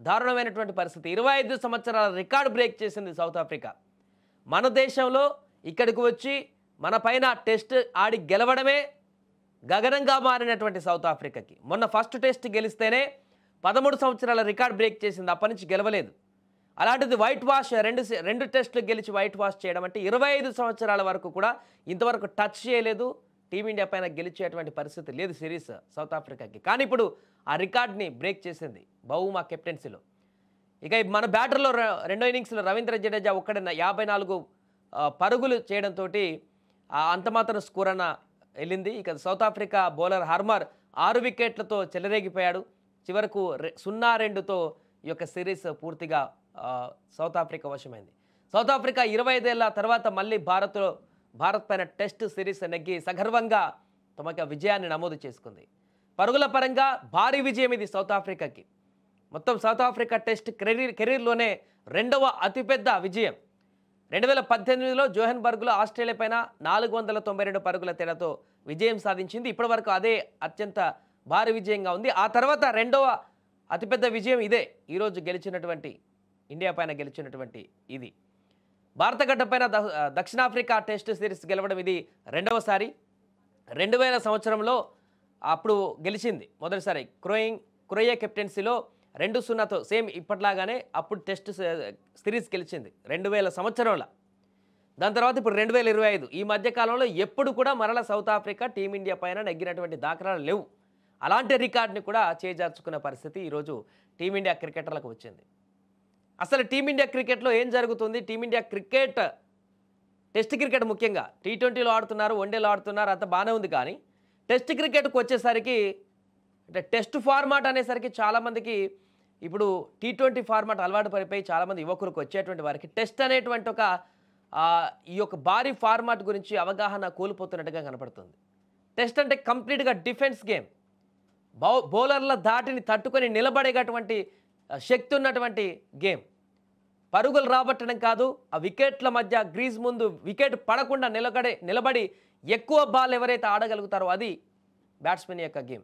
దారుణమైనటువంటి పరిస్థితి. 25 సంవత్సరాల రికార్డ్ బ్రేక్ చేసింది సౌత్ ఆఫ్రికా. మన దేశంలో ఇక్కడికి వచ్చి మన పైన టెస్ట్ ఆడి గెలవడమే గగనంగా మారినటువంటి సౌత్ ఆఫ్రికాకి. మొన్న ఫస్ట్ టెస్ట్ గెలిస్తేనే 13 సంవత్సరాల రికార్డ్ బ్రేక్ చేసింది. అప్పటి నుంచి గెలవలేదు. అలాంటిది వైట్ వాష్ రెండు టెస్టులు గెలిచి వైట్ వాష్ చేయడం అంటే 25 సంవత్సరాల వరకు కూడా ఇంతవరకు టచ్ చేయలేదు. టీమిండియా పైన గెలిచేటువంటి పరిస్థితి లేదు సిరీస్ సౌత్ ఆఫ్రికాకి. కానీ ఇప్పుడు ఆ రికార్డ్ని బ్రేక్ చేసింది బౌమా కెప్టెన్సీలో. ఇక మన బ్యాటర్లో రెండో ఇన్నింగ్స్లో రవీంద్ర జడేజా ఒక్కడే 54 పరుగులు చేయడంతో అంత మాత్రం స్కోర్ అన్న వెళ్ళింది. ఇక సౌత్ ఆఫ్రికా బౌలర్ హర్మర్ 6 వికెట్లతో చెలరేగిపోయాడు. చివరకు 0-2తో ఈ యొక్క సిరీస్ పూర్తిగా సౌత్ ఆఫ్రికా వశమైంది. సౌత్ ఆఫ్రికా 25 ఏళ్ల తర్వాత మళ్ళీ భారత్ పైన టెస్ట్ సిరీస్ నెగ్గి సగర్వంగా తమకు విజయాన్ని నమోదు చేసుకుంది. పరుగుల పరంగా భారీ విజయం ఇది సౌత్ ఆఫ్రికాకి. మొత్తం సౌత్ ఆఫ్రికా టెస్ట్ కెరీర్లోనే రెండవ అతిపెద్ద విజయం. 2018లో జోహెన్బర్గ్లో ఆస్ట్రేలియా పైన 492 పరుగుల తేడాతో విజయం సాధించింది. ఇప్పటివరకు అదే అత్యంత భారీ విజయంగా ఉంది. ఆ తర్వాత రెండవ అతిపెద్ద విజయం ఇదే, ఈరోజు గెలిచినటువంటి ఇండియా పైన గెలిచినటువంటి ఇది. భారత గడ్డ పైన దక్షిణాఫ్రికా టెస్ట్ సిరీస్ గెలవడం ఇది రెండవసారి. 2000 సంవత్సరంలో అప్పుడు గెలిచింది మొదటిసారి క్రోయే కెప్టెన్సీలో 2-0తో సేమ్ ఇప్పట్లాగానే అప్పుడు టెస్ట్ సిరీస్ గెలిచింది 2000 సంవత్సరంలో. దాని తర్వాత ఇప్పుడు 2025 ఈ మధ్యకాలంలో ఎప్పుడు కూడా మరలా సౌత్ ఆఫ్రికా టీమిండియా పైన నెగ్గినటువంటి దాఖలాలు లేవు. అలాంటి రికార్డుని కూడా చేజార్చుకున్న పరిస్థితి ఈరోజు టీమిండియా క్రికెటర్లకు వచ్చింది. అసలు టీమిండియా క్రికెట్లో ఏం జరుగుతుంది? టీమిండియా క్రికెట్ టెస్ట్ క్రికెట్ ముఖ్యంగా T20లో ఆడుతున్నారు, వన్డేలో ఆడుతున్నారు, అంత బాగానే ఉంది. కానీ టెస్ట్ క్రికెట్కి వచ్చేసరికి అంటే టెస్ట్ ఫార్మాట్ అనేసరికి చాలామందికి ఇప్పుడు T20 ఫార్మాట్ అలవాటు పడిపోయి చాలామంది యువకులకు వచ్చేటువంటి వారికి టెస్ట్ అనేటువంటి ఒక ఈ యొక్క భారీ ఫార్మాట్ గురించి అవగాహన కోల్పోతున్నట్టుగా కనపడుతుంది. టెస్ట్ అంటే కంప్లీట్గా డిఫెన్స్ గేమ్. బౌలర్ల దాటిని తట్టుకొని నిలబడేటటువంటి శక్తి ఉన్నటువంటి గేమ్. పరుగులు రాబట్టడం కాదు, ఆ వికెట్ల మధ్య గ్రీజ్ ముందు వికెట్ పడకుండా నిలబడి ఎక్కువ బాల్ ఎవరైతే ఆడగలుగుతారో అది బ్యాట్స్మెన్ యొక్క గేమ్.